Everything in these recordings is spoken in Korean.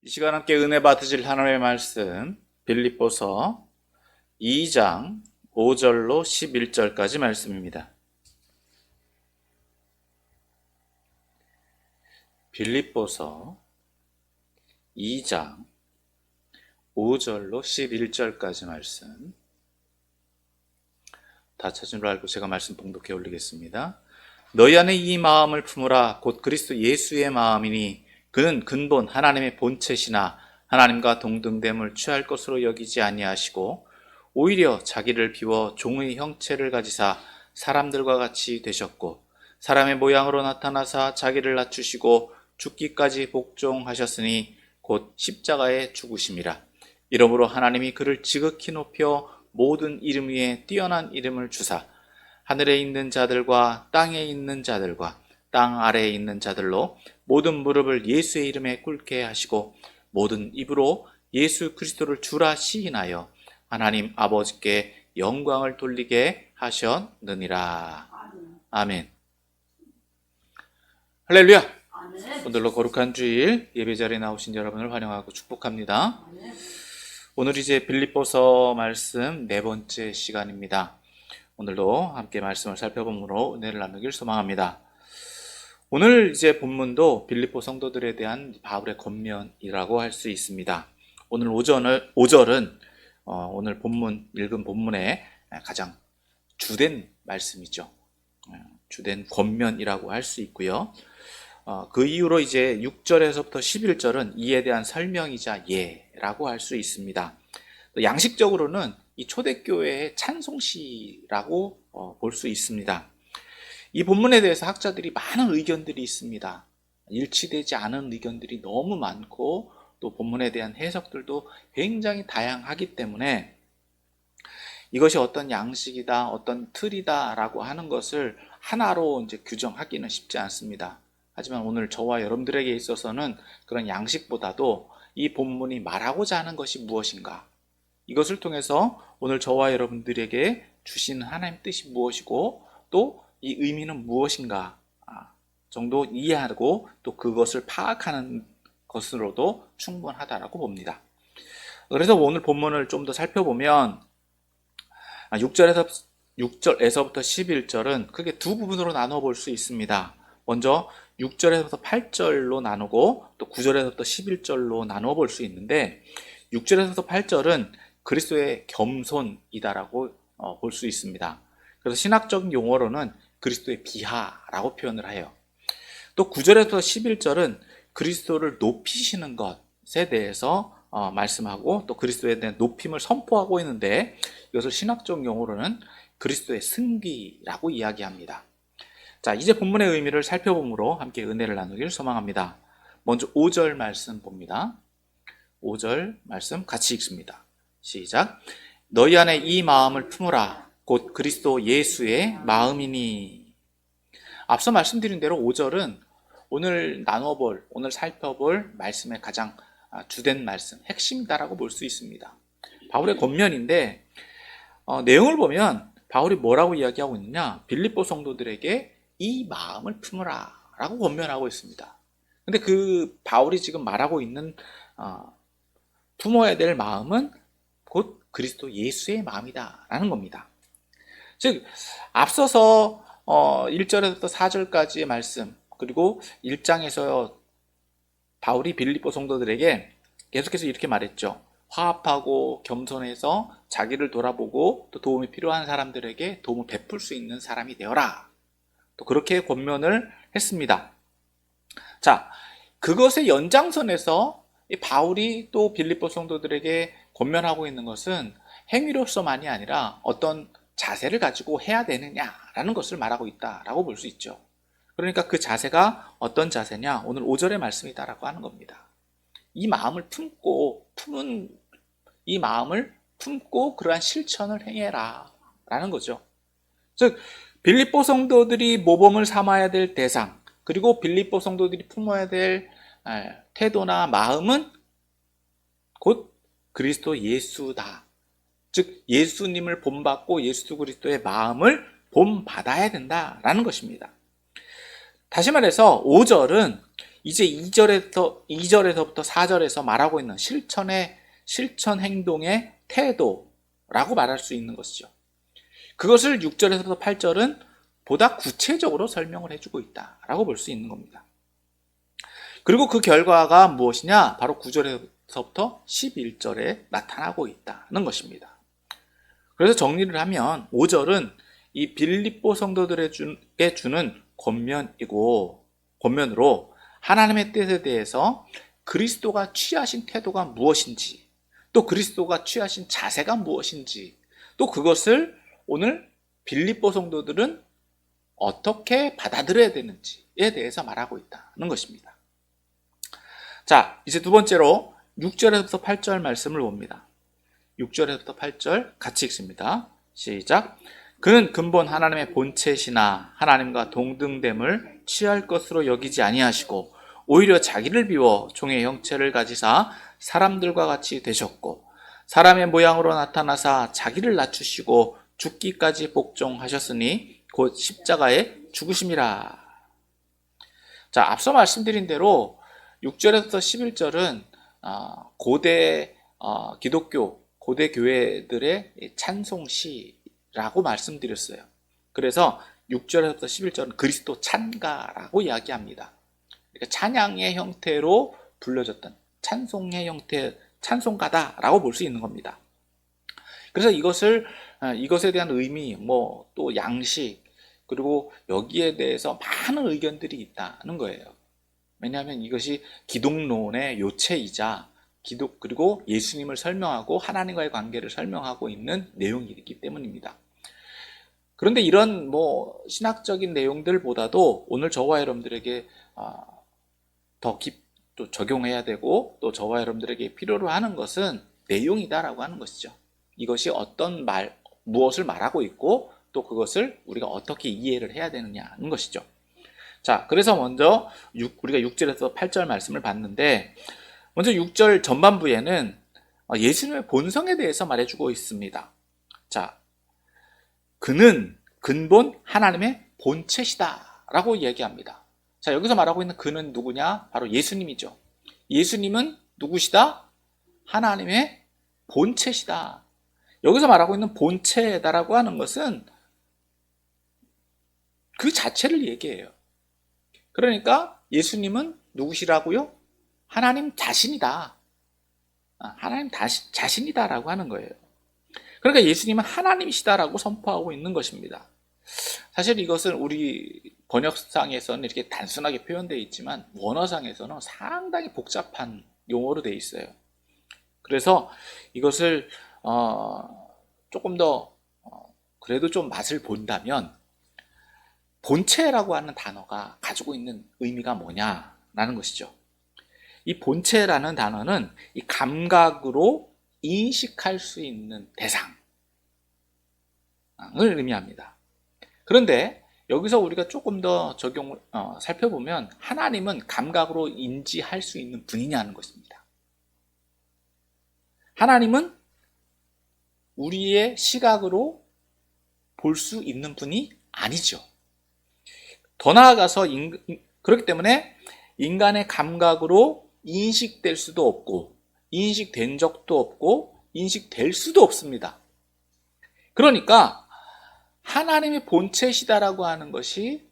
이 시간 함께 은혜 받으실 하나님의 말씀 빌립보서 2장 5절로 11절까지 말씀입니다. 빌립보서 2장 5절로 11절까지 말씀. 다 찾은 줄 알고 제가 말씀 봉독해 올리겠습니다. 너희 안에 이 마음을 품으라. 곧 그리스도 예수의 마음이니 그는 근본 하나님의 본체시나 하나님과 동등됨을 취할 것으로 여기지 아니하시고 오히려 자기를 비워 종의 형체를 가지사 사람들과 같이 되셨고 사람의 모양으로 나타나사 자기를 낮추시고 죽기까지 복종하셨으니 곧 십자가에 죽으심이라. 이러므로 하나님이 그를 지극히 높여 모든 이름 위에 뛰어난 이름을 주사 하늘에 있는 자들과 땅에 있는 자들과 땅 아래에 있는 자들로 모든 무릎을 예수의 이름에 꿇게 하시고 모든 입으로 예수 그리스도를 주라 시인하여 하나님 아버지께 영광을 돌리게 하셨느니라. 아멘. 할렐루야. 오늘로 거룩한 주일 예배 자리에 나오신 여러분을 환영하고 축복합니다. 오늘 이제 빌립보서 말씀 네 번째 시간입니다. 오늘도 함께 말씀을 살펴보므로 은혜를 나누길 소망합니다. 오늘 이제 본문도 빌립보 성도들에 대한 바울의 권면이라고 할 수 있습니다. 오늘 5절은 오늘 읽은 본문의 가장 주된 말씀이죠. 주된 권면이라고 할 수 있고요. 그 이후로 이제 6절에서부터 11절은 이에 대한 설명이자 예라고 할 수 있습니다. 양식적으로는 이 초대교회의 찬송시라고 볼 수 있습니다. 이 본문에 대해서 학자들이 많은 의견들이 있습니다. 일치되지 않은 의견들이 너무 많고 또 본문에 대한 해석들도 굉장히 다양하기 때문에 이것이 어떤 양식이다, 어떤 틀이다 라고 하는 것을 하나로 이제 규정하기는 쉽지 않습니다. 하지만 오늘 저와 여러분들에게 있어서는 그런 양식보다도 이 본문이 말하고자 하는 것이 무엇인가, 이것을 통해서 오늘 저와 여러분들에게 주신 하나님 뜻이 무엇이고 또 이 의미는 무엇인가 정도 이해하고 또 그것을 파악하는 것으로도 충분하다라고 봅니다. 그래서 오늘 본문을 좀 더 살펴보면 6절에서부터 11절은 크게 두 부분으로 나눠 볼 수 있습니다. 먼저 6절에서부터 8절로 나누고 또 9절에서부터 11절로 나눠 볼 수 있는데 6절에서부터 8절은 그리스도의 겸손이다라고 볼 수 있습니다. 그래서 신학적인 용어로는 그리스도의 비하라고 표현을 해요. 또 9절에서 11절은 그리스도를 높이시는 것에 대해서 말씀하고 또 그리스도에 대한 높임을 선포하고 있는데 이것을 신학적 용어로는 그리스도의 승기라고 이야기합니다. 자, 이제 본문의 의미를 살펴보므로 함께 은혜를 나누길 소망합니다. 먼저 5절 말씀 봅니다. 5절 말씀 같이 읽습니다. 시작. 너희 안에 이 마음을 품으라. 곧 그리스도 예수의 마음이니. 앞서 말씀드린 대로 5절은 오늘 오늘 살펴볼 말씀의 가장 주된 말씀, 핵심이다라고 볼 수 있습니다. 바울의 권면인데 내용을 보면 바울이 뭐라고 이야기하고 있느냐, 빌립보 성도들에게 이 마음을 품으라 라고 권면하고 있습니다. 근데 그 바울이 지금 말하고 있는 품어야 될 마음은 곧 그리스도 예수의 마음이다 라는 겁니다. 즉 앞서서 1절에서 4절까지의 말씀, 그리고 1장에서 바울이 빌립보 성도들에게 계속해서 이렇게 말했죠. 화합하고 겸손해서 자기를 돌아보고 또 도움이 필요한 사람들에게 도움을 베풀 수 있는 사람이 되어라. 또 그렇게 권면을 했습니다. 자, 그것의 연장선에서 바울이 또 빌립보 성도들에게 권면하고 있는 것은 행위로서만이 아니라 어떤 자세를 가지고 해야 되느냐라는 것을 말하고 있다라고 볼 수 있죠. 그러니까 그 자세가 어떤 자세냐, 오늘 5절의 말씀이다라고 하는 겁니다. 이 마음을 품고 그러한 실천을 행해라 라는 거죠. 즉 빌립보 성도들이 모범을 삼아야 될 대상, 그리고 빌립보 성도들이 품어야 될 태도나 마음은 곧 그리스도 예수다. 즉 예수님을 본받고 예수 그리스도의 마음을 본받아야 된다라는 것입니다. 다시 말해서 5절은 이제 2절에서부터 4절에서 말하고 있는 실천 행동의 태도라고 말할 수 있는 것이죠. 그것을 6절에서부터 8절은 보다 구체적으로 설명을 해주고 있다라고 볼 수 있는 겁니다. 그리고 그 결과가 무엇이냐? 바로 9절에서부터 11절에 나타나고 있다는 것입니다. 그래서 정리를 하면 5절은 이 빌립보 성도들에게 주는 권면으로 하나님의 뜻에 대해서 그리스도가 취하신 태도가 무엇인지, 또 그리스도가 취하신 자세가 무엇인지, 또 그것을 오늘 빌립보 성도들은 어떻게 받아들여야 되는지에 대해서 말하고 있다는 것입니다. 자, 이제 두 번째로 6절에서부터 8절 말씀을 봅니다. 6절에서부터 8절 같이 읽습니다. 시작. 그는 근본 하나님의 본체시나 하나님과 동등됨을 취할 것으로 여기지 아니하시고 오히려 자기를 비워 종의 형체를 가지사 사람들과 같이 되셨고 사람의 모양으로 나타나사 자기를 낮추시고 죽기까지 복종하셨으니 곧 십자가에 죽으심이라. 자, 앞서 말씀드린 대로 6절에서 11절은 고대 기독교 고대 교회들의 찬송시라고 말씀드렸어요. 그래서 6절에서 11절은 그리스도 찬가라고 이야기합니다. 그러니까 찬양의 형태로 불려졌던 찬송의 형태, 찬송가다라고 볼 수 있는 겁니다. 그래서 이것에 대한 의미, 또 양식, 그리고 여기에 대해서 많은 의견들이 있다는 거예요. 왜냐하면 이것이 기독론의 요체이자 그리고 예수님을 설명하고 하나님과의 관계를 설명하고 있는 내용이기 때문입니다. 그런데 이런 신학적인 내용들보다도 오늘 저와 여러분들에게 더 또 적용해야 되고 또 저와 여러분들에게 필요로 하는 것은 내용이다라고 하는 것이죠. 이것이 무엇을 말하고 있고 또 그것을 우리가 어떻게 이해를 해야 되느냐는 것이죠. 자, 그래서 먼저 우리가 6절에서 8절 말씀을 봤는데 먼저 6절 전반부에는 예수님의 본성에 대해서 말해주고 있습니다. 자, 그는 근본 하나님의 본체시다 라고 이야기합니다. 자, 여기서 말하고 있는 그는 누구냐? 바로 예수님이죠. 예수님은 누구시다? 하나님의 본체시다. 여기서 말하고 있는 본체다라고 하는 것은 그 자체를 얘기해요. 그러니까 예수님은 누구시라고요? 하나님 자신이다. 하나님 자신이다라고 하는 거예요. 그러니까 예수님은 하나님이시다라고 선포하고 있는 것입니다. 사실 이것은 우리 번역상에서는 이렇게 단순하게 표현되어 있지만 원어상에서는 상당히 복잡한 용어로 되어 있어요. 그래서 이것을 조금 더 그래도 좀 맛을 본다면 본체라고 하는 단어가 가지고 있는 의미가 뭐냐라는 것이죠. 이 본체라는 단어는 이 감각으로 인식할 수 있는 대상을 의미합니다. 그런데 여기서 우리가 조금 더 살펴보면 하나님은 감각으로 인지할 수 있는 분이냐는 것입니다. 하나님은 우리의 시각으로 볼 수 있는 분이 아니죠. 더 나아가서 그렇기 때문에 인간의 감각으로 인식될 수도 없고 인식된 적도 없고 인식될 수도 없습니다. 그러니까 하나님의 본체시다라고 하는 것이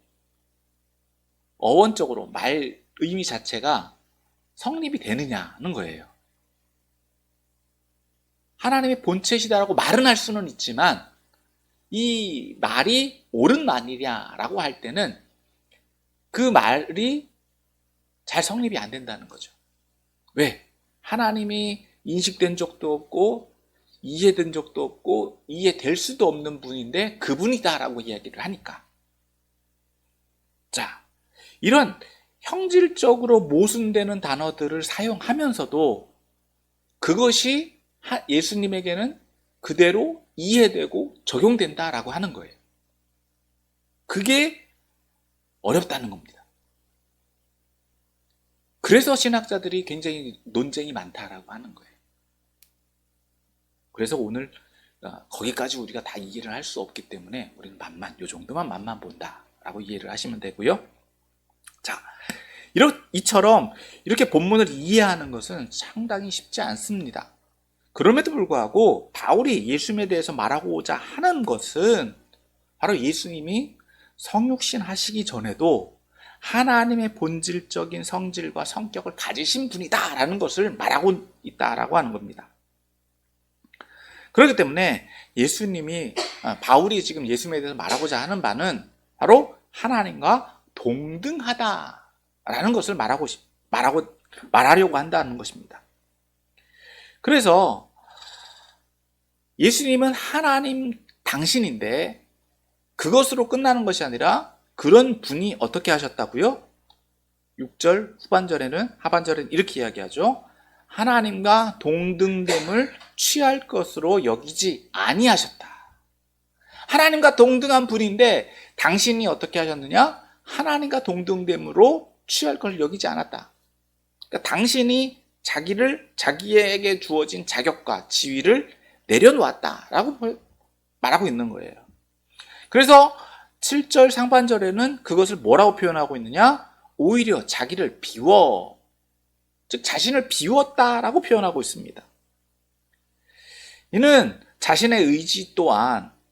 어원적으로 의미 자체가 성립이 되느냐는 거예요. 하나님의 본체시다라고 말은 할 수는 있지만 이 말이 옳은 말이냐라고 할 때는 그 말이 잘 성립이 안 된다는 거죠. 왜? 하나님이 인식된 적도 없고 이해된 적도 없고 이해될 수도 없는 분인데 그분이다라고 이야기를 하니까. 자, 이런 형질적으로 모순되는 단어들을 사용하면서도 그것이 예수님에게는 그대로 이해되고 적용된다라고 하는 거예요. 그게 어렵다는 겁니다. 그래서 신학자들이 굉장히 논쟁이 많다라고 하는 거예요. 그래서 오늘 거기까지 우리가 다 이해를 할 수 없기 때문에 우리는 요 정도만 맛만 본다라고 이해를 하시면 되고요. 자, 이처럼 이렇게 본문을 이해하는 것은 상당히 쉽지 않습니다. 그럼에도 불구하고 바울이 예수님에 대해서 말하고자 하는 것은 바로 예수님이 성육신 하시기 전에도 하나님의 본질적인 성질과 성격을 가지신 분이다라는 것을 말하고 있다라고 하는 겁니다. 그렇기 때문에 바울이 지금 예수님에 대해서 말하고자 하는 바는 바로 하나님과 동등하다라는 것을 말하려고 한다는 것입니다. 그래서 예수님은 하나님 당신인데 그것으로 끝나는 것이 아니라 그런 분이 어떻게 하셨다고요? 6절 하반절에는 이렇게 이야기하죠. 하나님과 동등됨을 취할 것으로 여기지 아니하셨다. 하나님과 동등한 분인데 당신이 어떻게 하셨느냐? 하나님과 동등됨으로 취할 것을 여기지 않았다. 그러니까 당신이 자기에게 주어진 자격과 지위를 내려놓았다라고 말하고 있는 거예요. 그래서 7절 상반절에는 그것을 뭐라고 표현하고 있느냐? 오히려 자기를 즉 자신을 비웠다라고 표현하고 있습니다. 이는 자신의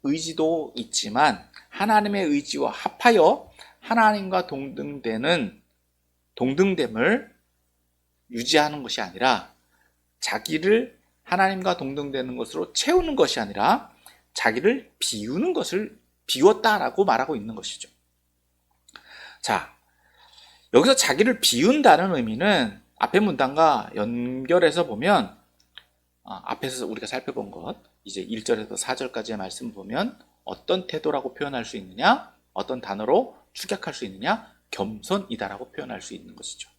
의지도 있지만 하나님의 의지와 합하여 하나님과 동등됨을 유지하는 것이 아니라 자기를 하나님과 동등되는 것으로 채우는 것이 아니라 자기를 비우는 것을 비웠다라고 말하고 있는 것이죠. 자, 여기서 자기를 비운다는 의미는 앞의 문단과 연결해서 보면 앞에서 우리가 살펴본 것 이제 1절에서 4절까지의 말씀 보면 어떤 태도라고 표현할 수 있느냐? 어떤 단어로 축약할 수 있느냐? 겸손이다라고 표현할 수 있는 것이죠.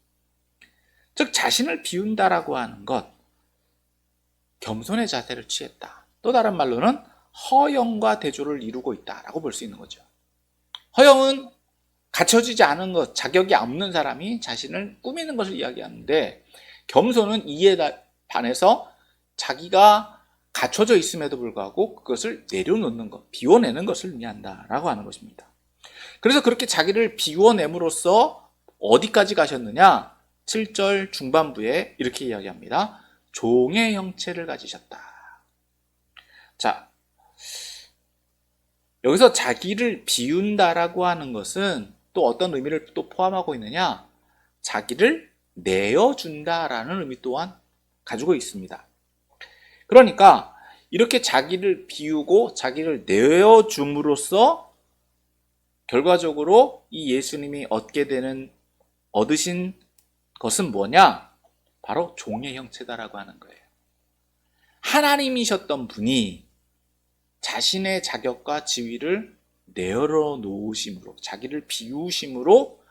즉 자신을 비운다라고 하는 것, 겸손의 자세를 취했다. 또 다른 말로는 허영과 대조를 이루고 있다라고 볼 수 있는 거죠. 허영은 갖춰지지 않은 것, 자격이 없는 사람이 자신을 꾸미는 것을 이야기하는데, 겸손은 이에 반해서 자기가 갖춰져 있음에도 불구하고 그것을 내려놓는 것, 비워내는 것을 의미한다라고 하는 것입니다. 그래서 그렇게 자기를 비워냄으로써 어디까지 가셨느냐? 7절 중반부에 이렇게 이야기합니다. 종의 형체를 가지셨다. 자, 여기서 자기를 비운다라고 하는 것은 또 어떤 의미를 또 포함하고 있느냐? 자기를 내어준다라는 의미 또한 가지고 있습니다. 그러니까 이렇게 자기를 비우고 자기를 내어줌으로써 결과적으로 이 예수님이 얻으신 것은 뭐냐? 바로 종의 형체다라고 하는 거예요. 하나님이셨던 분이 자신의 자격과 지위를 내려놓으심으로, 자기를 비우심으로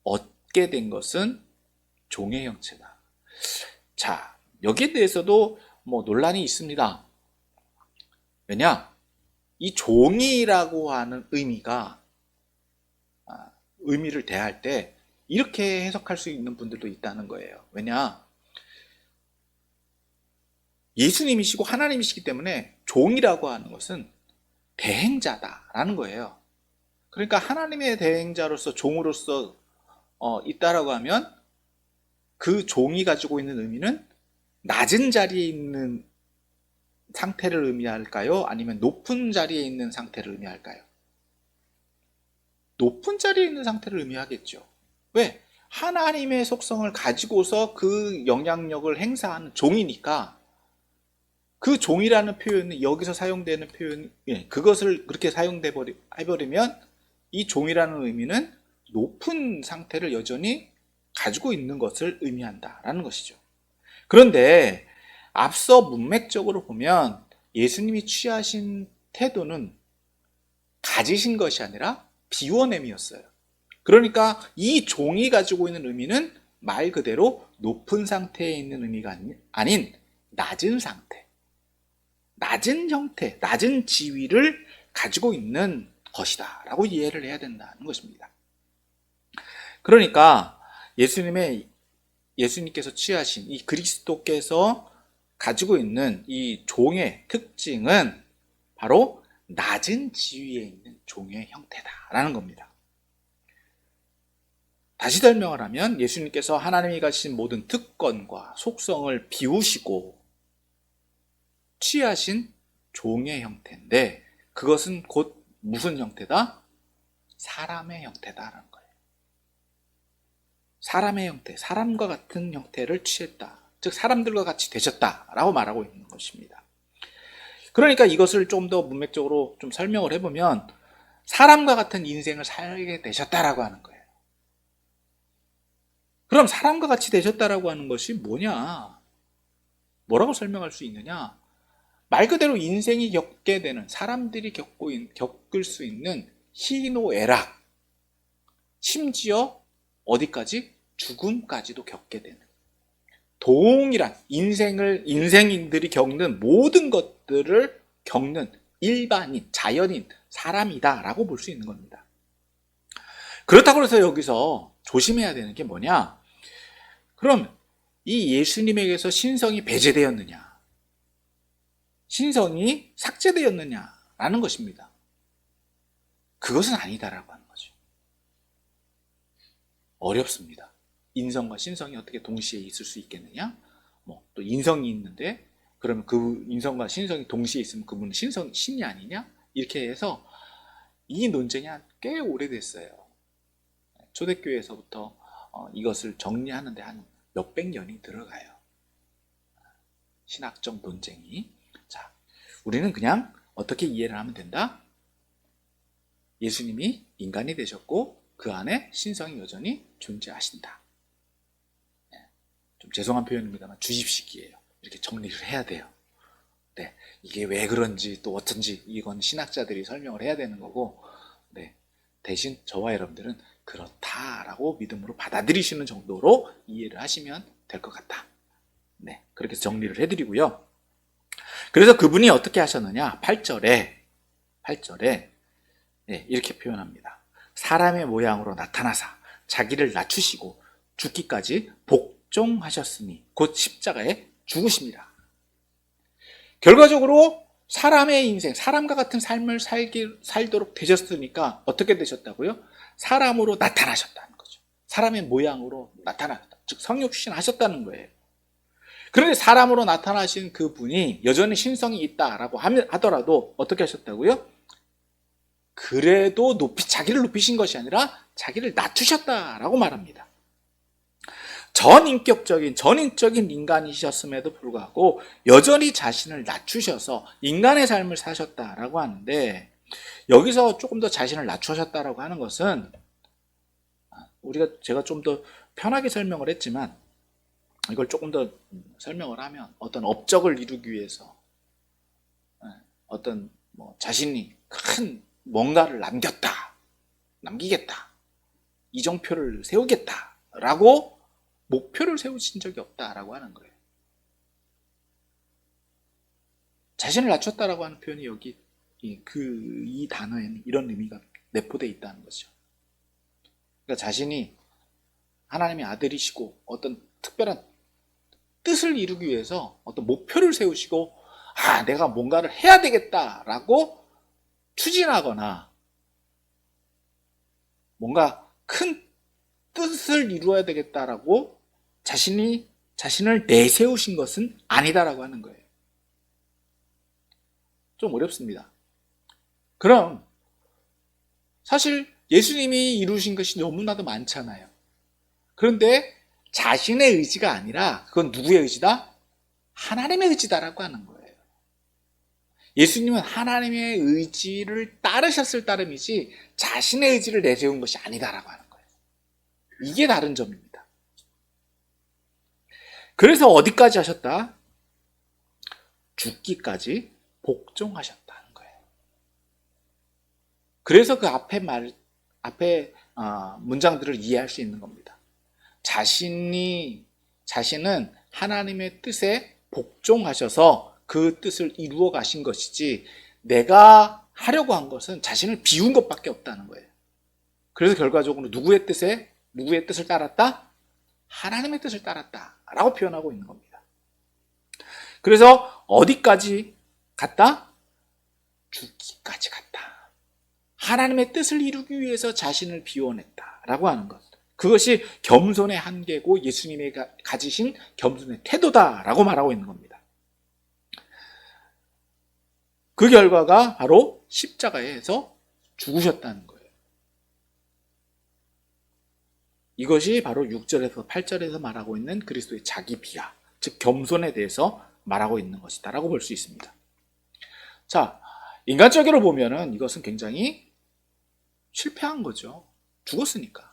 얻게 된 것은 종의 형체다. 자, 여기에 대해서도 논란이 있습니다. 왜냐? 이 종이라고 하는 의미를 대할 때 이렇게 해석할 수 있는 분들도 있다는 거예요. 왜냐? 예수님이시고 하나님이시기 때문에 종이라고 하는 것은 대행자다라는 거예요. 그러니까 하나님의 대행자로서 종으로서 있다라고 하면 그 종이 가지고 있는 의미는 낮은 자리에 있는 상태를 의미할까요? 아니면 높은 자리에 있는 상태를 의미할까요? 높은 자리에 있는 상태를 의미하겠죠. 왜? 하나님의 속성을 가지고서 그 영향력을 행사하는 종이니까 그 종이라는 표현이 여기서 사용되는 그것을 그렇게 해버리면 이 종이라는 의미는 높은 상태를 여전히 가지고 있는 것을 의미한다라는 것이죠. 그런데 앞서 문맥적으로 보면 예수님이 취하신 태도는 가지신 것이 아니라 비워냄이었어요. 그러니까 이 종이 가지고 있는 의미는 말 그대로 높은 상태에 있는 의미가 아닌 낮은 상태, 낮은 형태, 낮은 지위를 가지고 있는 것이다 라고 이해를 해야 된다는 것입니다. 그러니까 예수님께서 취하신 이 그리스도께서 가지고 있는 이 종의 특징은 바로 낮은 지위에 있는 종의 형태다라는 겁니다. 다시 설명을 하면 예수님께서 하나님이 가신 모든 특권과 속성을 비우시고 취하신 종의 형태인데 그것은 곧 무슨 형태다? 사람의 형태다라는 거예요. 사람의 형태, 사람과 같은 형태를 취했다. 즉 사람들과 같이 되셨다라고 말하고 있는 것입니다. 그러니까 이것을 좀 더 문맥적으로 좀 설명을 해보면 사람과 같은 인생을 살게 되셨다라고 하는 거예요. 그럼 사람과 같이 되셨다라고 하는 것이 뭐냐? 뭐라고 설명할 수 있느냐? 말 그대로 인생이 겪게 되는, 사람들이 겪을 수 있는 희노애락, 심지어 어디까지? 죽음까지도 겪게 되는 동일한 인생인들이 겪는 모든 것들을 겪는 일반인, 자연인, 사람이다라고 볼 수 있는 겁니다. 그렇다고 해서 여기서 조심해야 되는 게 뭐냐? 그럼 이 예수님에게서 신성이 배제되었느냐? 신성이 삭제되었느냐라는 것입니다. 그것은 아니다라고 하는 거죠. 어렵습니다. 인성과 신성이 어떻게 동시에 있을 수 있겠느냐? 또 인성이 있는데 그러면 그 인성과 신성이 동시에 있으면 그분은 신이 아니냐? 이렇게 해서 이 논쟁이 꽤 오래됐어요. 초대교회에서부터 이것을 정리하는데 한 몇백 년이 들어가요. 신학적 논쟁이. 자, 우리는 그냥 어떻게 이해를 하면 된다? 예수님이 인간이 되셨고 그 안에 신성이 여전히 존재하신다. 좀 죄송한 표현입니다만 주입식이에요. 이렇게 정리를 해야 돼요. 네, 이게 왜 그런지 또 어쩐지 이건 신학자들이 설명을 해야 되는 거고, 네, 대신 저와 여러분들은 그렇다라고 믿음으로 받아들이시는 정도로 이해를 하시면 될 것 같다. 네, 그렇게 정리를 해드리고요. 그래서 그분이 어떻게 하셨느냐? 8절에 네, 이렇게 표현합니다. 사람의 모양으로 나타나사 자기를 낮추시고 죽기까지 복종하셨으니 곧 십자가에 죽으십니다. 결과적으로 사람의 인생, 사람과 같은 삶을 살도록 되셨으니까 어떻게 되셨다고요? 사람으로 나타나셨다는 거죠. 사람의 모양으로 나타나셨다. 즉 성육신 하셨다는 거예요. 그런데 사람으로 나타나신 그분이 여전히 신성이 있다라고 하더라도 어떻게 하셨다고요? 그래도 자기를 높이신 것이 아니라 자기를 낮추셨다라고 말합니다. 전인적인 인간이셨음에도 불구하고 여전히 자신을 낮추셔서 인간의 삶을 사셨다라고 하는데, 여기서 조금 더 자신을 낮추셨다라고 하는 것은 제가 좀 더 편하게 설명을 했지만 이걸 조금 더 설명을 하면 어떤 업적을 이루기 위해서 어떤 자신이 큰 뭔가를 남기겠다, 이정표를 세우겠다라고 목표를 세우신 적이 없다라고 하는 거예요. 자신을 낮췄다라고 하는 표현이 여기 이 단어에는 이런 의미가 내포되어 있다는 거죠. 그러니까 자신이 하나님의 아들이시고 어떤 특별한 뜻을 이루기 위해서 어떤 목표를 세우시고 내가 뭔가를 해야 되겠다라고 추진하거나 뭔가 큰 뜻을 이루어야 되겠다라고 자신을 내세우신 것은 아니다라고 하는 거예요. 좀 어렵습니다. 그럼 사실 예수님이 이루신 것이 너무나도 많잖아요. 그런데 자신의 의지가 아니라 그건 누구의 의지다? 하나님의 의지다라고 하는 거예요. 예수님은 하나님의 의지를 따르셨을 따름이지 자신의 의지를 내세운 것이 아니다라고 하는 거예요. 이게 다른 점입니다. 그래서 어디까지 하셨다? 죽기까지 복종하셨다는 거예요. 그래서 그 앞에 문장들을 이해할 수 있는 겁니다. 자신은 하나님의 뜻에 복종하셔서 그 뜻을 이루어 가신 것이지 내가 하려고 한 것은 자신을 비운 것밖에 없다는 거예요. 그래서 결과적으로 누구의 뜻을 따랐다? 하나님의 뜻을 따랐다라고 표현하고 있는 겁니다. 그래서 어디까지 갔다? 죽기까지 갔다. 하나님의 뜻을 이루기 위해서 자신을 비워냈다라고 하는 것. 그것이 겸손의 한계고 예수님이 가지신 겸손의 태도다라고 말하고 있는 겁니다. 그 결과가 바로 십자가에서 죽으셨다는 거예요. 이것이 바로 6절에서 8절에서 말하고 있는 그리스도의 자기 비하, 즉 겸손에 대해서 말하고 있는 것이다 라고 볼 수 있습니다. 자, 인간적으로 보면은 이것은 굉장히 실패한 거죠. 죽었으니까.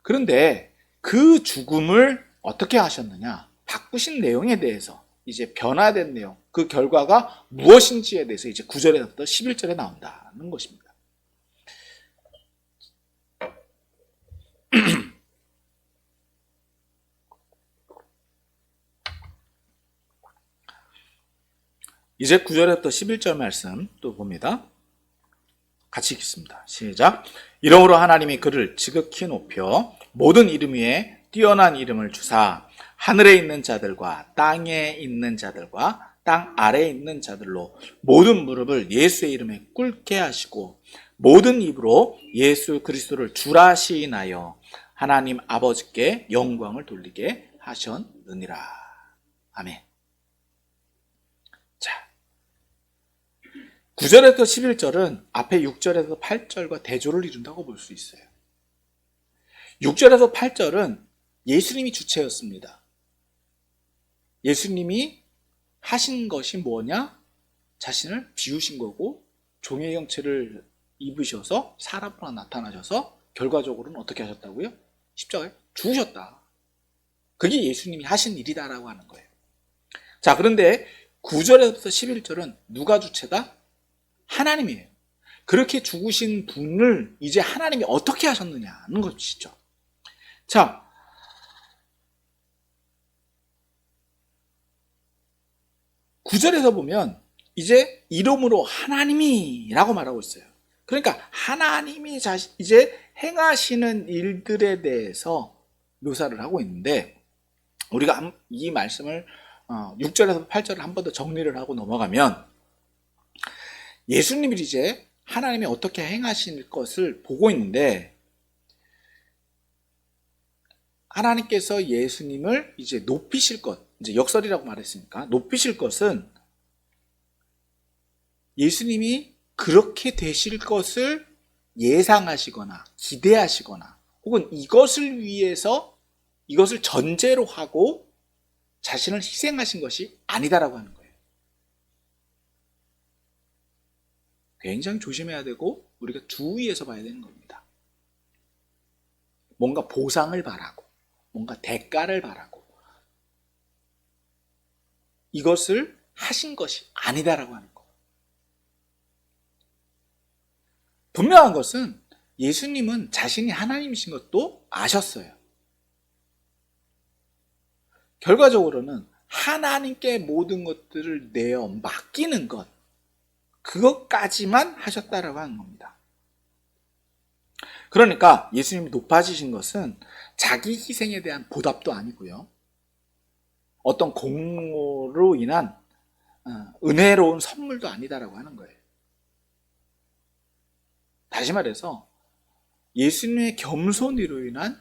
그런데 그 죽음을 어떻게 하셨느냐, 바꾸신 내용에 대해서, 이제 변화된 내용, 그 결과가 무엇인지에 대해서 이제 9절에서부터 11절에 나온다는 것입니다. 이제 9절에부터 11절 말씀 또 봅니다. 같이 읽겠습니다. 시작. 이러므로 하나님이 그를 지극히 높여 모든 이름 위에 뛰어난 이름을 주사 하늘에 있는 자들과 땅에 있는 자들과 땅 아래에 있는 자들로 모든 무릎을 예수의 이름에 꿇게 하시고 모든 입으로 예수 그리스도를 주라 시인하여 하나님 아버지께 영광을 돌리게 하셨느니라. 아멘. 자, 9절에서 11절은 앞에 6절에서 8절과 대조를 이룬다고 볼 수 있어요. 6절에서 8절은 예수님이 주체였습니다. 예수님이 하신 것이 뭐냐? 자신을 비우신 거고 종의 형체를 입으셔서 사람으로 나타나셔서 결과적으로는 어떻게 하셨다고요? 십자가에 죽으셨다. 그게 예수님이 하신 일이다라고 하는 거예요. 자, 그런데 9절에서부터 11절은 누가 주체다? 하나님이에요. 그렇게 죽으신 분을 이제 하나님이 어떻게 하셨느냐는 것이죠. 자, 9절에서 보면 이제 이름으로 하나님이라고 말하고 있어요. 그러니까 하나님이 이제 행하시는 일들에 대해서 묘사를 하고 있는데, 우리가 이 말씀을 6절에서 8절을 한 번 더 정리를 하고 넘어가면, 예수님이 이제 하나님이 어떻게 행하실 것을 보고 있는데, 하나님께서 예수님을 이제 높이실 것, 이제 역설이라고 말했으니까 높이실 것은 예수님이 그렇게 되실 것을 예상하시거나 기대하시거나 혹은 이것을 위해서, 이것을 전제로 하고 자신을 희생하신 것이 아니다라고 하는 거예요. 굉장히 조심해야 되고 우리가 주의해서 봐야 되는 겁니다. 뭔가 보상을 바라고 뭔가 대가를 바라고 이것을 하신 것이 아니다라고 하는 거. 분명한 것은 예수님은 자신이 하나님이신 것도 아셨어요. 결과적으로는 하나님께 모든 것들을 내어 맡기는 것, 그것까지만 하셨다라고 하는 겁니다. 그러니까 예수님이 높아지신 것은 자기 희생에 대한 보답도 아니고요, 어떤 공로로 인한 은혜로운 선물도 아니다라고 하는 거예요. 다시 말해서 예수님의 겸손으로 인한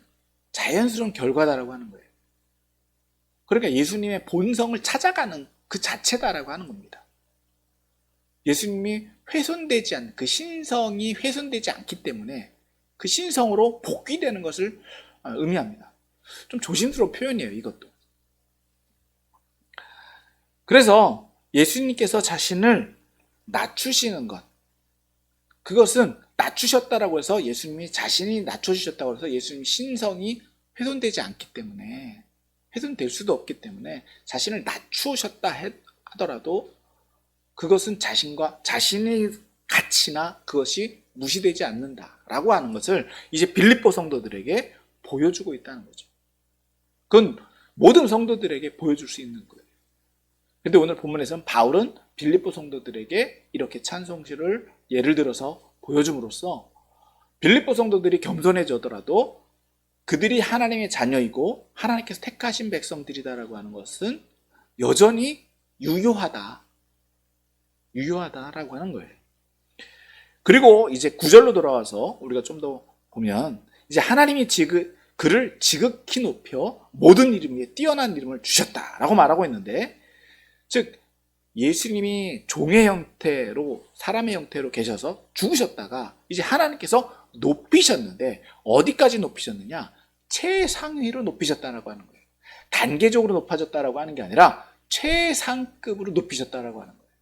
자연스러운 결과다라고 하는 거예요. 그러니까 예수님의 본성을 찾아가는 그 자체다라고 하는 겁니다. 예수님이 훼손되지 않는 그 신성이 훼손되지 않기 때문에 그 신성으로 복귀되는 것을 의미합니다. 좀 조심스러운 표현이에요, 이것도. 그래서 예수님께서 자신을 낮추시는 것, 그것은 낮추셨다라고 해서 예수님이 자신이 낮춰주셨다고 해서 예수님 신성이 훼손되지 않기 때문에, 훼손될 수도 없기 때문에 자신을 낮추셨다 하더라도 그것은 자신의 가치나 그것이 무시되지 않는다라고 하는 것을 이제 빌립보 성도들에게 보여주고 있다는 거죠. 그건 모든 성도들에게 보여줄 수 있는 거예요. 근데 오늘 본문에서는 바울은 빌립보 성도들에게 이렇게 찬송시를 예를 들어서 보여줌으로써 빌립보 성도들이 겸손해져더라도 그들이 하나님의 자녀이고 하나님께서 택하신 백성들이다라고 하는 것은 여전히 유효하다라고 하는 거예요. 그리고 이제 9절로 돌아와서 우리가 좀 더 보면, 이제 하나님이 그를 지극히 높여 모든 이름 위에 뛰어난 이름을 주셨다라고 말하고 있는데, 즉 예수님이 종의 형태로, 사람의 형태로 계셔서 죽으셨다가 이제 하나님께서 높이셨는데 어디까지 높이셨느냐? 최상위로 높이셨다라고 하는 거예요. 단계적으로 높아졌다라고 하는 게 아니라 최상급으로 높이셨다라고 하는 거예요.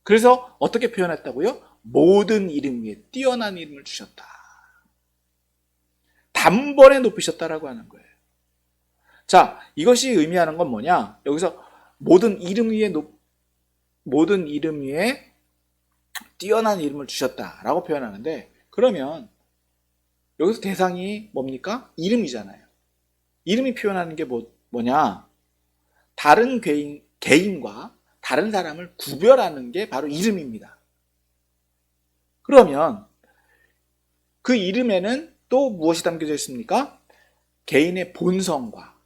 그래서 어떻게 표현했다고요? 모든 이름 위에 뛰어난 이름을 주셨다. 단번에 높이셨다라고 하는 거예요. 자, 이것이 의미하는 건 뭐냐? 여기서 모든 이름 위에 뛰어난 이름을 주셨다라고 표현하는데, 그러면 여기서 대상이 뭡니까? 이름이잖아요. 이름이 표현하는 게 뭐냐? 다른 개인과 다른 사람을 구별하는 게 바로 이름입니다. 그러면 그 이름에는 또 무엇이 담겨져 있습니까? 개인의 본성과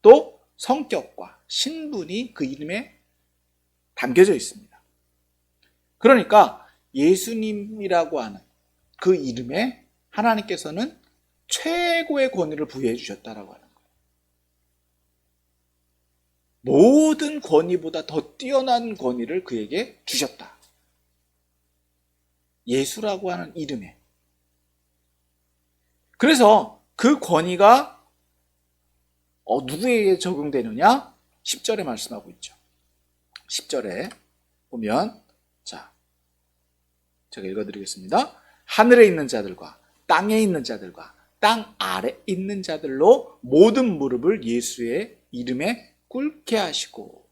또 성격과 신분이 그 이름에 담겨져 있습니다. 그러니까 예수님이라고 하는 그 이름에 하나님께서는 최고의 권위를 부여해 주셨다라고 하는 거예요. 모든 권위보다 더 뛰어난 권위를 그에게 주셨다. 예수라고 하는 이름에. 그래서 그 권위가 누구에게 적용되느냐? 10절에 말씀하고 있죠. 10절에 보면, 자, 제가 읽어드리겠습니다. 하늘에 있는 자들과 땅에 있는 자들과 땅 아래 있는 자들로 모든 무릎을 예수의 이름에 꿇게 하시고.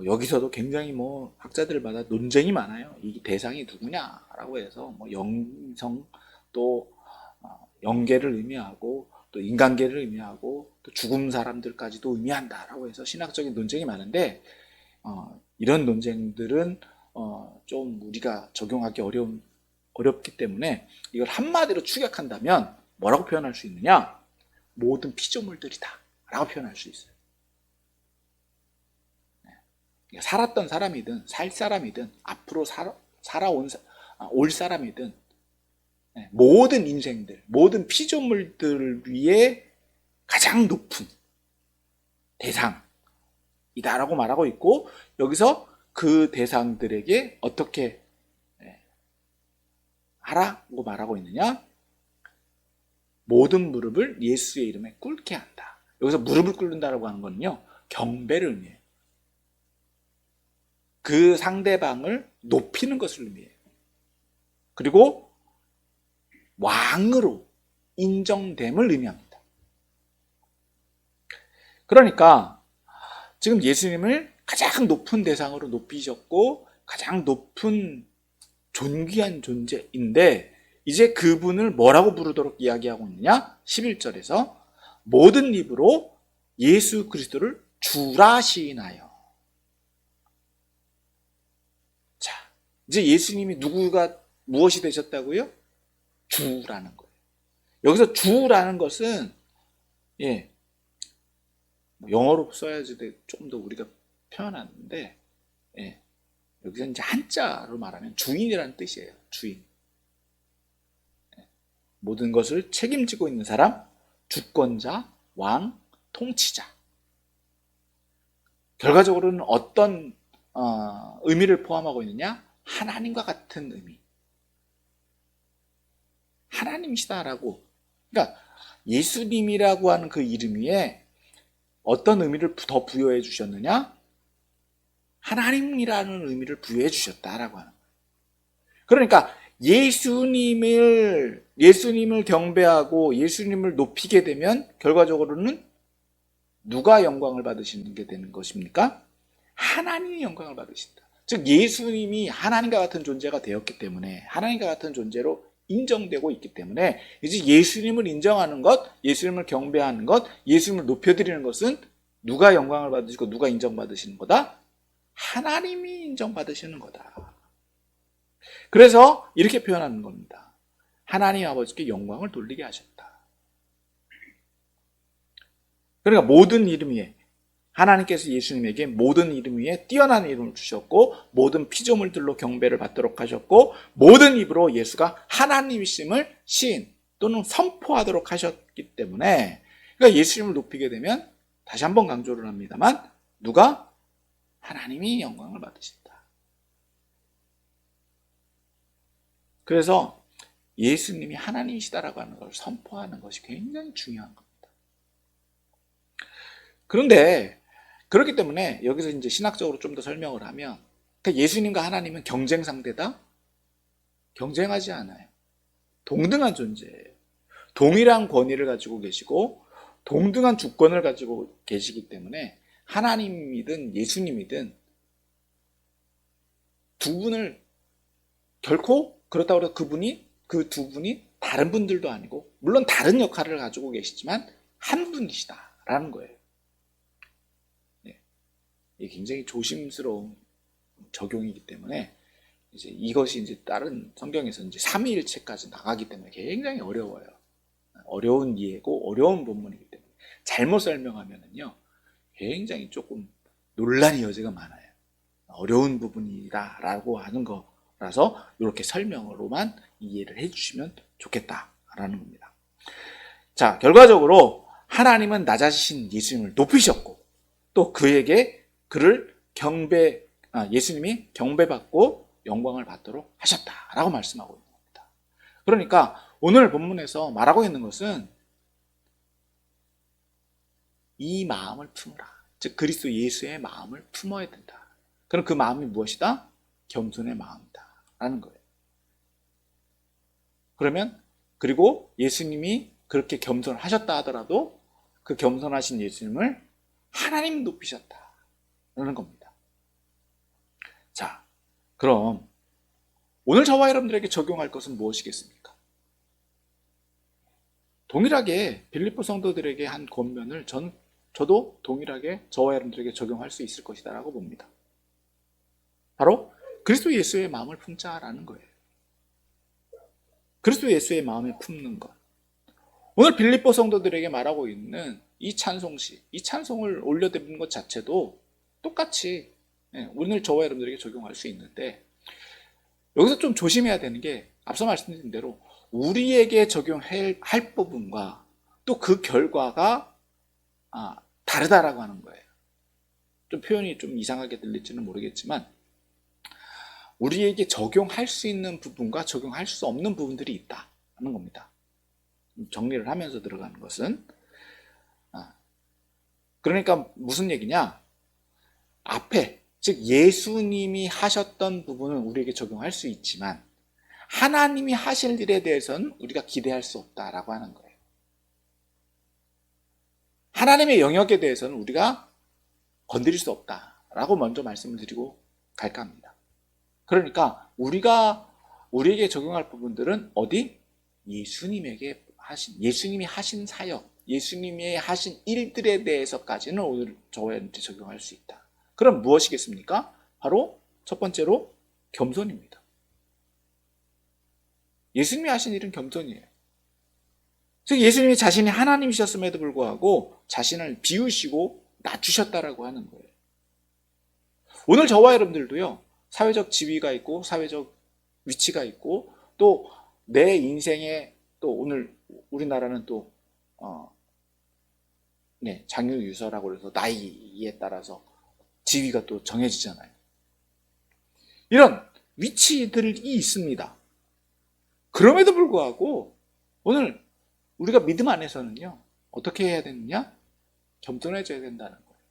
여기서도 굉장히 학자들마다 논쟁이 많아요. 이 대상이 누구냐라고 해서 영성, 또 영계를 의미하고 또 인간계를 의미하고 또 죽은 사람들까지도 의미한다라고 해서 신학적인 논쟁이 많은데, 이런 논쟁들은 좀 우리가 적용하기 어렵기 때문에 이걸 한마디로 축약한다면 뭐라고 표현할 수 있느냐? 모든 피조물들이다 라고 표현할 수 있어요. 살았던 사람이든 살 사람이든 앞으로 올 사람이든 모든 인생들, 모든 피조물들 위에 가장 높은 대상이다라고 말하고 있고, 여기서 그 대상들에게 어떻게 하라고 말하고 있느냐? 모든 무릎을 예수의 이름에 꿇게 한다. 여기서 무릎을 꿇는다라고 하는 거는요, 경배를 의미해요. 그 상대방을 높이는 것을 의미해요. 그리고 왕으로 인정됨을 의미합니다. 그러니까 지금 예수님을 가장 높은 대상으로 높이셨고 가장 높은 존귀한 존재인데, 이제 그분을 뭐라고 부르도록 이야기하고 있느냐? 11절에서 모든 입으로 예수 그리스도를 주라 시인하여. 자, 이제 예수님이 무엇이 되셨다고요? 주라는 거예요. 여기서 주라는 것은 영어로 써야지 좀 더 우리가 표현하는데, 여기서 이제 한자로 말하면 주인이라는 뜻이에요. 주인. 모든 것을 책임지고 있는 사람, 주권자, 왕, 통치자. 결과적으로는 어떤 의미를 포함하고 있느냐? 하나님과 같은 의미. 하나님이시다라고. 그러니까 예수님이라고 하는 그 이름 위에 어떤 의미를 더 부여해 주셨느냐? 하나님이라는 의미를 부여해 주셨다라고 하는 거예요. 그러니까 예수님을 경배하고 예수님을 높이게 되면 결과적으로는 누가 영광을 받으시는 게 되는 것입니까? 하나님이 영광을 받으신다. 즉 예수님이 하나님과 같은 존재가 되었기 때문에, 하나님과 같은 존재로 인정되고 있기 때문에, 이제 예수님을 인정하는 것, 예수님을 경배하는 것, 예수님을 높여드리는 것은 누가 영광을 받으시고 누가 인정받으시는 거다? 하나님이 인정받으시는 거다. 그래서 이렇게 표현하는 겁니다. 하나님 아버지께 영광을 돌리게 하셨다. 그러니까 모든 이름 위에, 하나님께서 예수님에게 모든 이름 위에 뛰어난 이름을 주셨고, 모든 피조물들로 경배를 받도록 하셨고, 모든 입으로 예수가 하나님이심을 시인, 또는 선포하도록 하셨기 때문에, 그러니까 예수님을 높이게 되면 다시 한번 강조를 합니다만 누가? 하나님이 영광을 받으신다. 그래서 예수님이 하나님이시다라고 하는 걸 선포하는 것이 굉장히 중요한 겁니다. 그런데 그렇기 때문에 여기서 이제 신학적으로 좀 더 설명을 하면, 그러니까 예수님과 하나님은 경쟁 상대다? 경쟁하지 않아요. 동등한 존재예요. 동일한 권위를 가지고 계시고 동등한 주권을 가지고 계시기 때문에 하나님이든 예수님이든 두 분을 결코 그렇다고 해서 그 두 분이 다른 분들도 아니고, 물론 다른 역할을 가지고 계시지만 한 분이시다라는 거예요. 이게 굉장히 조심스러운 적용이기 때문에 이것이 이제 다른 성경에서 이제 삼위일체까지 나가기 때문에 굉장히 어려워요. 어려운 이해고 어려운 본문이기 때문에 잘못 설명하면은요 굉장히 조금 논란의 여지가 많아요. 어려운 부분이다라고 하는 거라서 이렇게 설명으로만 이해를 해주시면 좋겠다라는 겁니다. 자, 결과적으로 하나님은 낮아지신 예수님을 높이셨고, 또 그에게 예수님이 경배받고 영광을 받도록 하셨다라고 말씀하고 있는 겁니다. 그러니까 오늘 본문에서 말하고 있는 것은 이 마음을 품으라. 즉 그리스도 예수의 마음을 품어야 된다. 그럼 그 마음이 무엇이다? 겸손의 마음이다 라는 거예요. 그러면 그리고 예수님이 그렇게 겸손하셨다 하더라도 그 겸손하신 예수님을 하나님 높이셨다라는 겁니다. 자, 그럼 오늘 저와 여러분들에게 적용할 것은 무엇이겠습니까? 동일하게 빌립보 성도들에게 한 권면을 저도 동일하게 저와 여러분들에게 적용할 수 있을 것이다 라고 봅니다. 바로 그리스도 예수의 마음을 품자라는 거예요. 그리스도 예수의 마음을 품는 것. 오늘 빌립보 성도들에게 말하고 있는 이 찬송시, 이 찬송을 올려드리는 것 자체도 똑같이 오늘 저와 여러분들에게 적용할 수 있는데, 여기서 좀 조심해야 되는 게 앞서 말씀드린 대로 우리에게 적용할 부분과 또 그 결과가 다르다라고 하는 거예요. 좀 표현이 좀 이상하게 들릴지는 모르겠지만 우리에게 적용할 수 있는 부분과 적용할 수 없는 부분들이 있다는 겁니다. 정리를 하면서 들어가는 것은, 그러니까 무슨 얘기냐? 앞에 즉 예수님이 하셨던 부분은 우리에게 적용할 수 있지만 하나님이 하실 일에 대해서는 우리가 기대할 수 없다라고 하는 거예요. 하나님의 영역에 대해서는 우리가 건드릴 수 없다라고 먼저 말씀을 드리고 갈까 합니다. 그러니까 우리에게 적용할 부분들은 어디? 예수님이 하신 사역, 예수님이 하신 일들에 대해서까지는 오늘 저한테 적용할 수 있다. 그럼 무엇이겠습니까? 바로 첫 번째로 겸손입니다. 예수님이 하신 일은 겸손이에요. 즉 예수님이 자신이 하나님이셨음에도 불구하고 자신을 비우시고 낮추셨다라고 하는 거예요. 오늘 저와 여러분들도요, 사회적 지위가 있고 사회적 위치가 있고 또 내 인생에 또 오늘 우리나라는 또 장유유서라고 해서 나이에 따라서 지위가 또 정해지잖아요. 이런 위치들이 있습니다. 그럼에도 불구하고 오늘 우리가 믿음 안에서는요 어떻게 해야 되느냐? 겸손해져야 된다는 거예요.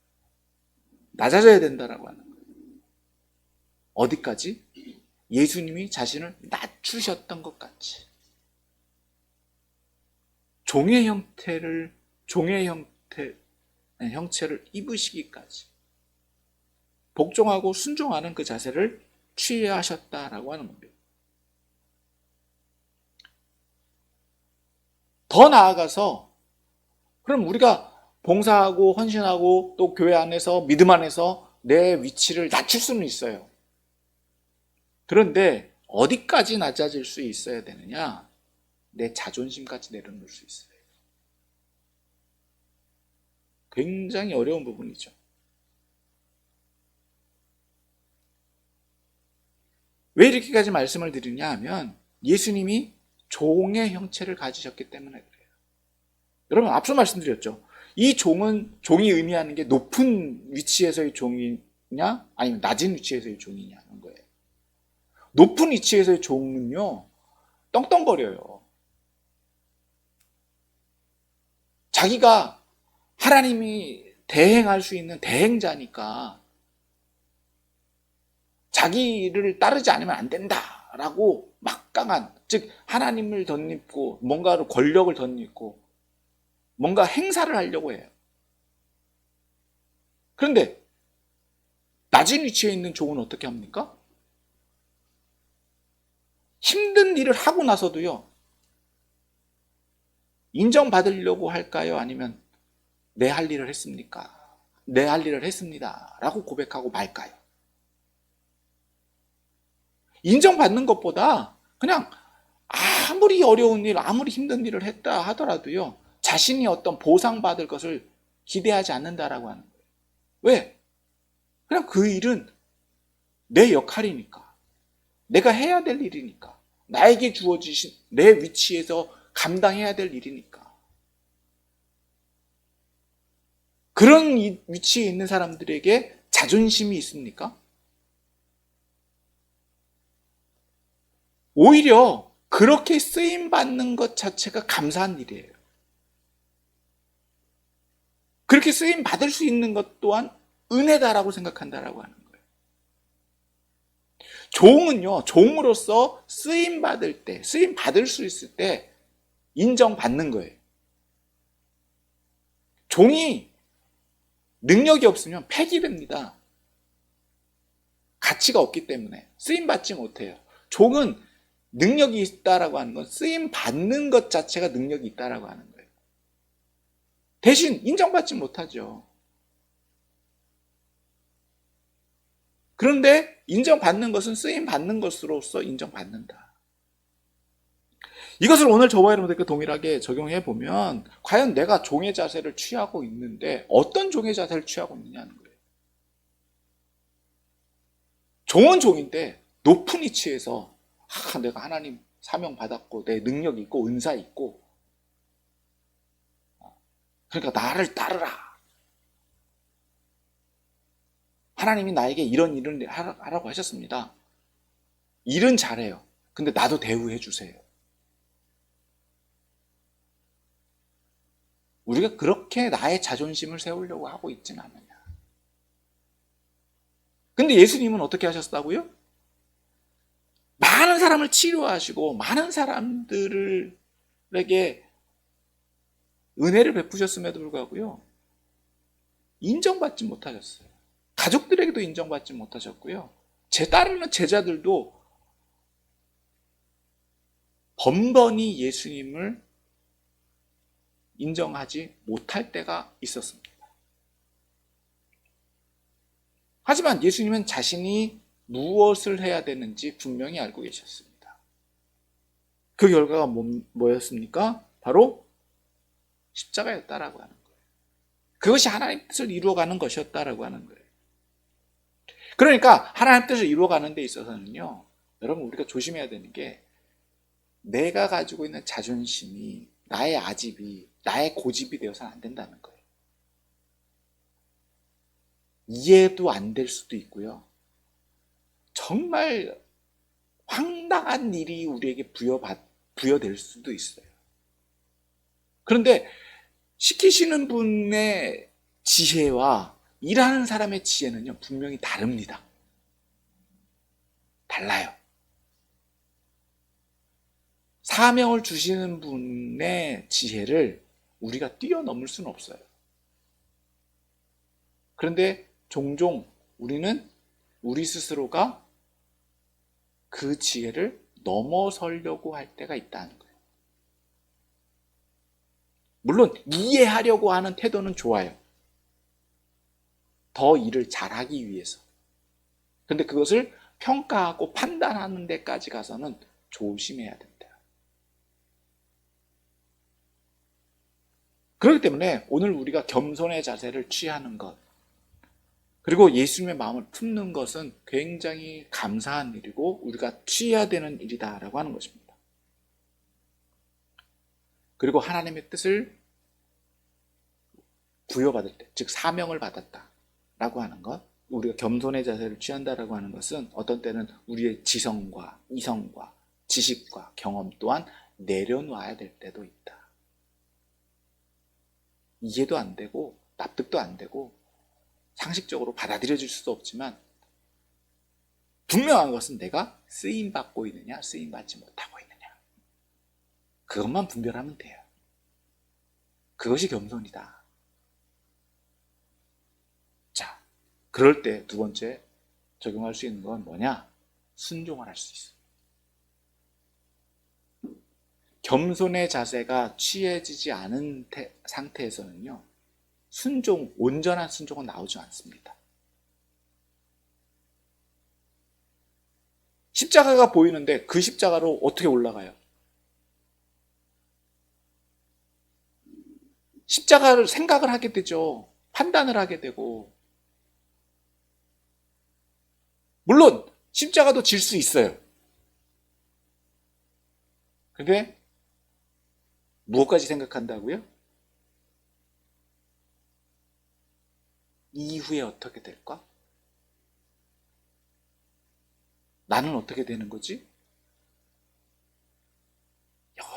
낮아져야 된다라고 하는 거예요. 어디까지? 예수님이 자신을 낮추셨던 것 같이 종의 형체를 입으시기까지 복종하고 순종하는 그 자세를 취해야 하셨다라고 하는 겁니다. 더 나아가서 그럼 우리가 봉사하고 헌신하고 또 교회 안에서 믿음 안에서 내 위치를 낮출 수는 있어요. 그런데 어디까지 낮아질 수 있어야 되느냐? 내 자존심까지 내려놓을 수 있어요. 굉장히 어려운 부분이죠. 왜 이렇게까지 말씀을 드리냐 하면 예수님이 종의 형체를 가지셨기 때문에 그래요. 여러분, 앞서 말씀드렸죠. 이 종이 의미하는 게 높은 위치에서의 종이냐 아니면 낮은 위치에서의 종이냐 하는 거예요. 높은 위치에서의 종은요, 떵떵거려요. 자기가 하나님이 대행할 수 있는 대행자니까 자기를 따르지 않으면 안 된다라고 막강한, 즉 하나님을 덧입고 뭔가로 권력을 덧입고 뭔가 행사를 하려고 해요. 그런데 낮은 위치에 있는 종은 어떻게 합니까? 힘든 일을 하고 나서도요, 인정받으려고 할까요? 아니면 내 할 일을 했습니까? 내 할 일을 했습니다 라고 고백하고 말까요? 인정받는 것보다 그냥 아무리 어려운 일, 아무리 힘든 일을 했다 하더라도요, 자신이 어떤 보상받을 것을 기대하지 않는다라고 하는 거예요. 왜? 그냥 그 일은 내 역할이니까, 내가 해야 될 일이니까, 나에게 주어지신 내 위치에서 감당해야 될 일이니까. 그런 위치에 있는 사람들에게 자존심이 있습니까? 오히려 그렇게 쓰임받는 것 자체가 감사한 일이에요. 그렇게 쓰임받을 수 있는 것 또한 은혜다라고 생각한다라고 하는 거예요. 종은요, 종으로서 쓰임받을 때, 쓰임받을 수 있을 때 인정받는 거예요. 종이 능력이 없으면 폐기됩니다. 가치가 없기 때문에 쓰임받지 못해요. 종은 능력이 있다라고 하는 건 쓰임받는 것 자체가 능력이 있다라고 하는 거예요. 대신 인정받지 못하죠. 그런데 인정받는 것은 쓰임받는 것으로서 인정받는다. 이것을 오늘 저와 여러분들께 동일하게 적용해 보면 과연 내가 종의 자세를 취하고 있는데 어떤 종의 자세를 취하고 있느냐는 거예요. 종은 종인데 높은 위치에서 내가 하나님 사명 받았고 내 능력이 있고 은사 있고 그러니까 나를 따르라. 하나님이 나에게 이런 일을 하라고 하셨습니다. 일은 잘해요. 근데 나도 대우해 주세요. 우리가 그렇게 나의 자존심을 세우려고 하고 있지는 않느냐. 근데 예수님은 어떻게 하셨다고요? 많은 사람을 치료하시고 많은 사람들에게 은혜를 베푸셨음에도 불구하고요, 인정받지 못하셨어요. 가족들에게도 인정받지 못하셨고요. 제 따르는 제자들도 번번이 예수님을 인정하지 못할 때가 있었습니다. 하지만 예수님은 자신이 무엇을 해야 되는지 분명히 알고 계셨습니다. 그 결과가 뭐였습니까? 바로 십자가였다라고 하는 거예요. 그것이 하나님의 뜻을 이루어가는 것이었다라고 하는 거예요. 그러니까 하나님의 뜻을 이루어가는 데 있어서는요, 여러분 우리가 조심해야 되는 게 내가 가지고 있는 자존심이, 나의 아집이, 나의 고집이 되어서는 안 된다는 거예요. 이해도 안 될 수도 있고요. 정말 황당한 일이 우리에게 부여될 수도 있어요. 그런데 시키시는 분의 지혜와 일하는 사람의 지혜는요, 분명히 다릅니다. 달라요. 사명을 주시는 분의 지혜를 우리가 뛰어넘을 수는 없어요. 그런데 종종 우리는 우리 스스로가 그 지혜를 넘어서려고 할 때가 있다는 거예요. 물론 이해하려고 하는 태도는 좋아요. 더 일을 잘하기 위해서. 그런데 그것을 평가하고 판단하는 데까지 가서는 조심해야 된다. 그렇기 때문에 오늘 우리가 겸손의 자세를 취하는 것, 그리고 예수님의 마음을 품는 것은 굉장히 감사한 일이고 우리가 취해야 되는 일이다라고 하는 것입니다. 그리고 하나님의 뜻을 부여받을 때, 즉 사명을 받았다라고 하는 것, 우리가 겸손의 자세를 취한다라고 하는 것은 어떤 때는 우리의 지성과 이성과 지식과 경험 또한 내려놓아야 될 때도 있다. 이해도 안 되고 납득도 안 되고 상식적으로 받아들여질 수도 없지만 분명한 것은 내가 쓰임받고 있느냐 쓰임받지 못하고 있느냐, 그것만 분별하면 돼요. 그것이 겸손이다. 자, 그럴 때 두 번째 적용할 수 있는 건 뭐냐? 순종을 할 수 있어요. 겸손의 자세가 취해지지 않은 상태에서는요, 온전한 순종은 나오지 않습니다. 십자가가 보이는데 그 십자가로 어떻게 올라가요? 십자가를 생각을 하게 되죠. 판단을 하게 되고. 물론 십자가도 질 수 있어요. 근데 무엇까지 생각한다고요? 이후에 어떻게 될까? 나는 어떻게 되는 거지?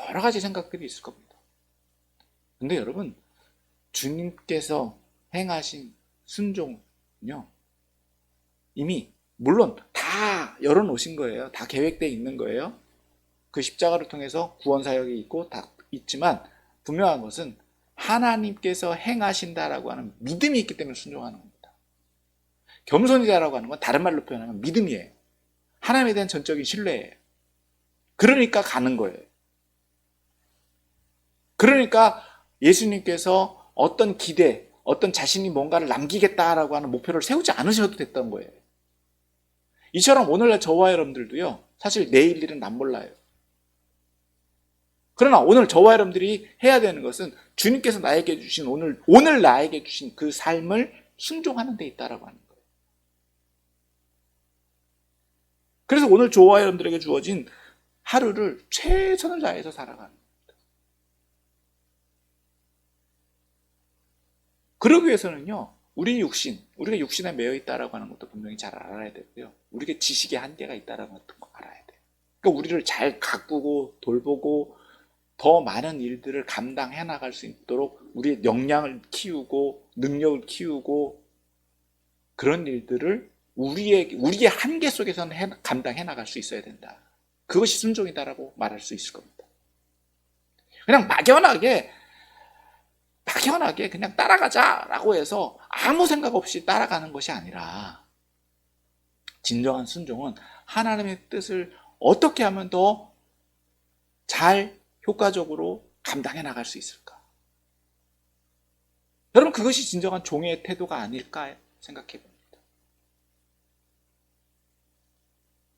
여러 가지 생각들이 있을 겁니다. 근데 여러분, 주님께서 행하신 순종은요, 이미 물론 다 열어놓으신 거예요. 다 계획되어 있는 거예요. 그 십자가를 통해서 구원 사역이 있고 다 있지만 분명한 것은 하나님께서 행하신다라고 하는 믿음이 있기 때문에 순종하는 겁니다. 겸손이다라고 하는 건 다른 말로 표현하면 믿음이에요. 하나님에 대한 전적인 신뢰예요. 그러니까 가는 거예요. 그러니까 예수님께서 어떤 기대, 어떤 자신이 뭔가를 남기겠다라고 하는 목표를 세우지 않으셔도 됐던 거예요. 이처럼 오늘날 저와 여러분들도요, 사실 내일 일은 난 몰라요. 그러나 오늘 저와 여러분들이 해야 되는 것은 주님께서 나에게 주신 오늘 나에게 주신 그 삶을 순종하는 데 있다라고 하는 거예요. 그래서 오늘 저와 여러분들에게 주어진 하루를 최선을 다해서 살아가는 겁니다. 그러기 위해서는요, 우리가 육신에 매여 있다라고 하는 것도 분명히 잘 알아야 되고요. 우리가 지식의 한계가 있다라는 것도 알아야 돼요. 그러니까 우리를 잘 가꾸고 돌보고 더 많은 일들을 감당해 나갈 수 있도록 우리의 역량을 키우고 능력을 키우고 그런 일들을 우리의 한계 속에서는 감당해 나갈 수 있어야 된다. 그것이 순종이다라고 말할 수 있을 겁니다. 그냥 막연하게 그냥 따라가자라고 해서 아무 생각 없이 따라가는 것이 아니라, 진정한 순종은 하나님의 뜻을 어떻게 하면 더 잘 효과적으로 감당해 나갈 수 있을까? 여러분, 그것이 진정한 종의 태도가 아닐까 생각해 봅니다.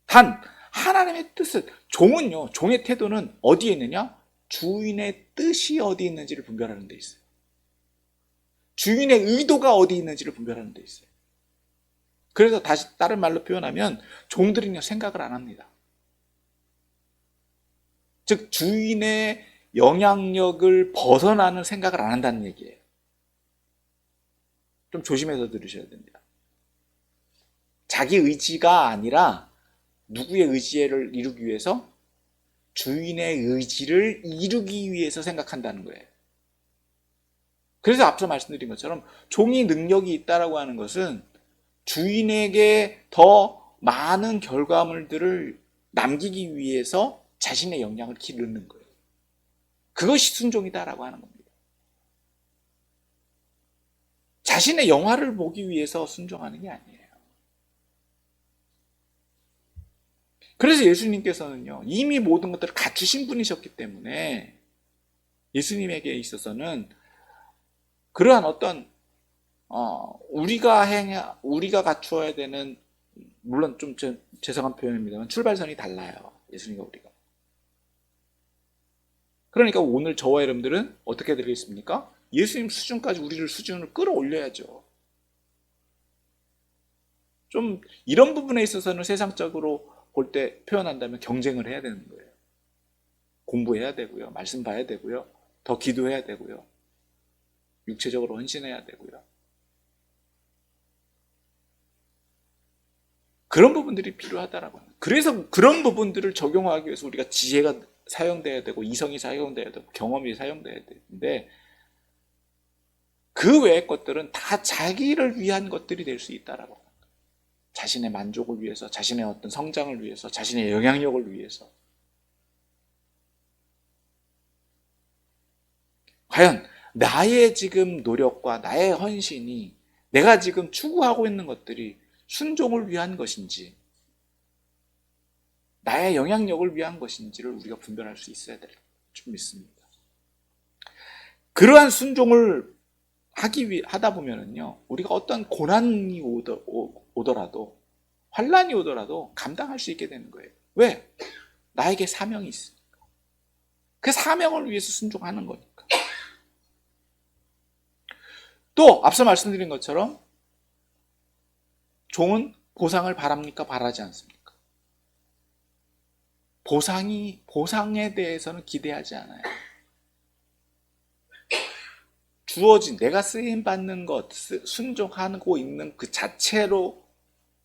단 하나님의 뜻은, 종의 태도는 어디에 있느냐? 주인의 뜻이 어디 있는지를 분별하는 데 있어요. 주인의 의도가 어디 있는지를 분별하는 데 있어요. 그래서 다른 말로 표현하면 종들은요, 생각을 안 합니다. 즉 주인의 영향력을 벗어나는 생각을 안 한다는 얘기예요. 좀 조심해서 들으셔야 됩니다. 자기 의지가 아니라 누구의 의지를 이루기 위해서? 주인의 의지를 이루기 위해서 생각한다는 거예요. 그래서 앞서 말씀드린 것처럼 종이 능력이 있다라고 하는 것은 주인에게 더 많은 결과물들을 남기기 위해서 자신의 역량을 기르는 거예요. 그것이 순종이다라고 하는 겁니다. 자신의 영화를 보기 위해서 순종하는 게 아니에요. 그래서 예수님께서는요, 이미 모든 것들을 갖추신 분이셨기 때문에 예수님에게 있어서는 그러한 어떤 우리가 갖추어야 되는, 물론 좀 죄송한 표현입니다만 출발선이 달라요. 예수님과 우리가. 그러니까 오늘 저와 여러분들은 어떻게 되겠습니까? 예수님 수준까지 수준을 끌어올려야죠. 좀 이런 부분에 있어서는 세상적으로 볼 때 표현한다면 경쟁을 해야 되는 거예요. 공부해야 되고요. 말씀 봐야 되고요. 더 기도해야 되고요. 육체적으로 헌신해야 되고요. 그런 부분들이 필요하다라고 합니다. 그래서 그런 부분들을 적용하기 위해서 우리가 지혜가 사용돼야 되고 이성이 사용돼야 되고 경험이 사용돼야 되는데 그 외의 것들은 다 자기를 위한 것들이 될 수 있다라고 합니다. 자신의 만족을 위해서, 자신의 어떤 성장을 위해서, 자신의 영향력을 위해서. 과연 나의 지금 노력과 나의 헌신이 내가 지금 추구하고 있는 것들이 순종을 위한 것인지 나의 영향력을 위한 것인지를 우리가 분별할 수 있어야 될 줄 믿습니다. 그러한 순종을 하다 보면은요, 우리가 어떤 고난이 오더라도, 환란이 오더라도 감당할 수 있게 되는 거예요. 왜? 나에게 사명이 있으니까. 그 사명을 위해서 순종하는 거니까. 또 앞서 말씀드린 것처럼 종은 보상을 바랍니까? 바라지 않습니까? 보상에 대해서는 기대하지 않아요. 주어진 내가 쓰임 받는 것, 순종하고 있는 그 자체로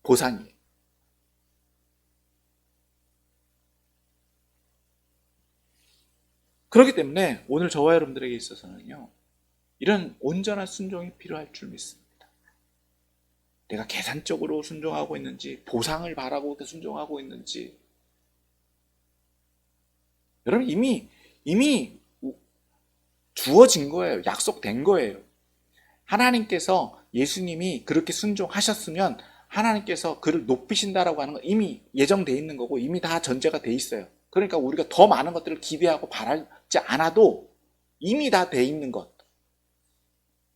보상이에요. 그렇기 때문에 오늘 저와 여러분들에게 있어서는요, 이런 온전한 순종이 필요할 줄 믿습니다. 내가 계산적으로 순종하고 있는지, 보상을 바라고 순종하고 있는지. 여러분 이미 주어진 거예요. 약속된 거예요. 하나님께서 예수님이 그렇게 순종하셨으면 하나님께서 그를 높이신다라고 하는 건 이미 예정되어 있는 거고 이미 다 전제가 돼 있어요. 그러니까 우리가 더 많은 것들을 기대하고 바라지 않아도 이미 다 돼 있는 것.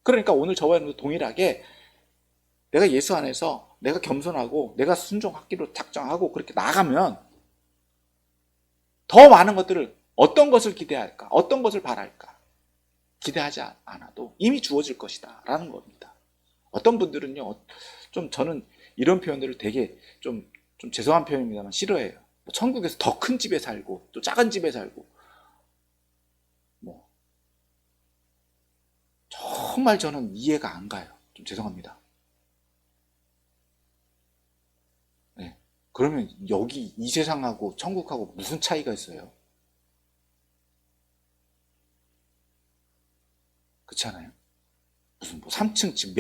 그러니까 오늘 저와 여러분도 동일하게 내가 예수 안에서 내가 겸손하고 내가 순종하기로 작정하고 그렇게 나가면 더 많은 것들을 어떤 것을 기대할까? 어떤 것을 바랄까? 기대하지 않아도 이미 주어질 것이다 라는 겁니다. 어떤 분들은요, 좀 저는 이런 표현들을 되게 좀 죄송한 표현입니다만 싫어해요. 천국에서 더 큰 집에 살고 또 작은 집에 살고 정말 저는 이해가 안 가요. 좀 죄송합니다. 네. 그러면 여기 이 세상하고 천국하고 무슨 차이가 있어요? 그렇지 않아요? 무슨 3층 집,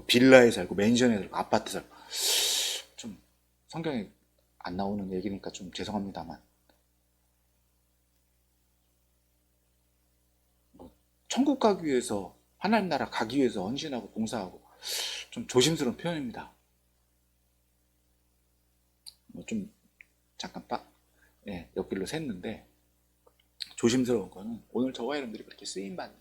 빌라에 살고 맨션에 살고 아파트 살고 좀 성경에 안 나오는 얘기니까 좀 죄송합니다만 천국 가기 위해서 하나님 나라 가기 위해서 헌신하고 봉사하고 좀 조심스러운 표현입니다. 좀 잠깐 옆길로 샜는데 조심스러운 거는 오늘 저와 여러분들이 그렇게 쓰임받는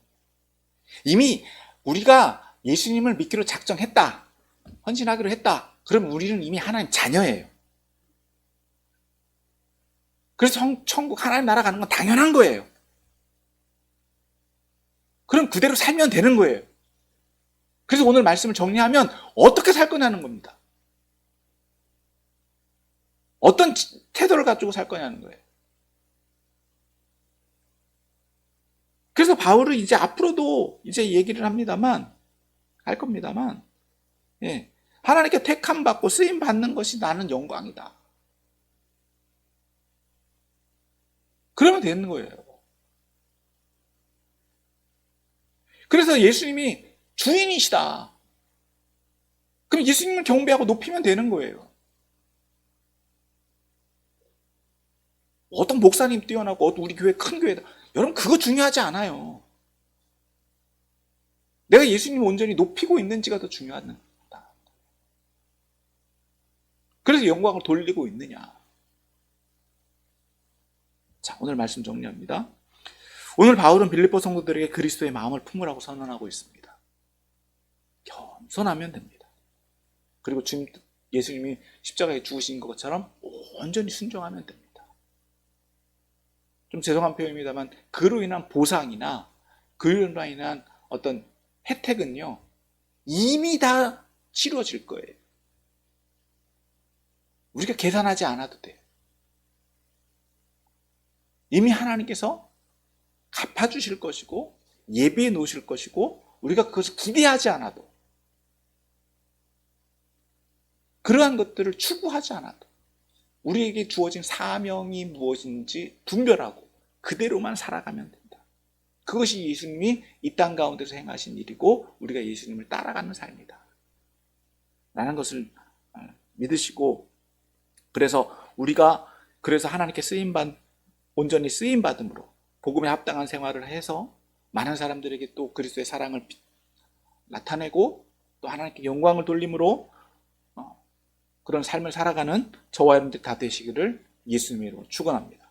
이미 우리가 예수님을 믿기로 작정했다, 헌신하기로 했다. 그럼 우리는 이미 하나님 자녀예요. 그래서 천국 하나님 나라 가는 건 당연한 거예요. 그럼 그대로 살면 되는 거예요. 그래서 오늘 말씀을 정리하면 어떻게 살 거냐는 겁니다. 어떤 태도를 가지고 살 거냐는 거예요. 그래서 바울은 이제 앞으로도 이제 얘기를 합니다만, 할 겁니다만, 하나님께 택함 받고 쓰임 받는 것이 나는 영광이다. 그러면 되는 거예요. 그래서 예수님이 주인이시다. 그럼 예수님을 경배하고 높이면 되는 거예요. 어떤 목사님 뛰어나고 우리 교회 큰 교회다. 여러분 그거 중요하지 않아요. 내가 예수님을 온전히 높이고 있는지가 더 중요한 겁니다. 그래서 영광을 돌리고 있느냐. 자, 오늘 말씀 정리합니다. 오늘 바울은 빌립보 성도들에게 그리스도의 마음을 품으라고 선언하고 있습니다. 겸손하면 됩니다. 그리고 예수님이 십자가에 죽으신 것처럼 온전히 순종하면 됩니다. 좀 죄송한 표현입니다만 그로 인한 보상이나 그로 인한 어떤 혜택은요 이미 다 치루어질 거예요. 우리가 계산하지 않아도 돼요. 이미 하나님께서 갚아주실 것이고 예비해 놓으실 것이고 우리가 그것을 기대하지 않아도 그러한 것들을 추구하지 않아도 우리에게 주어진 사명이 무엇인지 분별하고 그대로만 살아가면 된다. 그것이 예수님이 이 땅 가운데서 행하신 일이고 우리가 예수님을 따라가는 삶이다 라는 것을 믿으시고, 그래서 우리가 하나님께 온전히 쓰임 받음으로 복음에 합당한 생활을 해서 많은 사람들에게 또 그리스도의 사랑을 나타내고 또 하나님께 영광을 돌림으로 그런 삶을 살아가는 저와 여러분들 다 되시기를 예수님의 이름으로 축원합니다.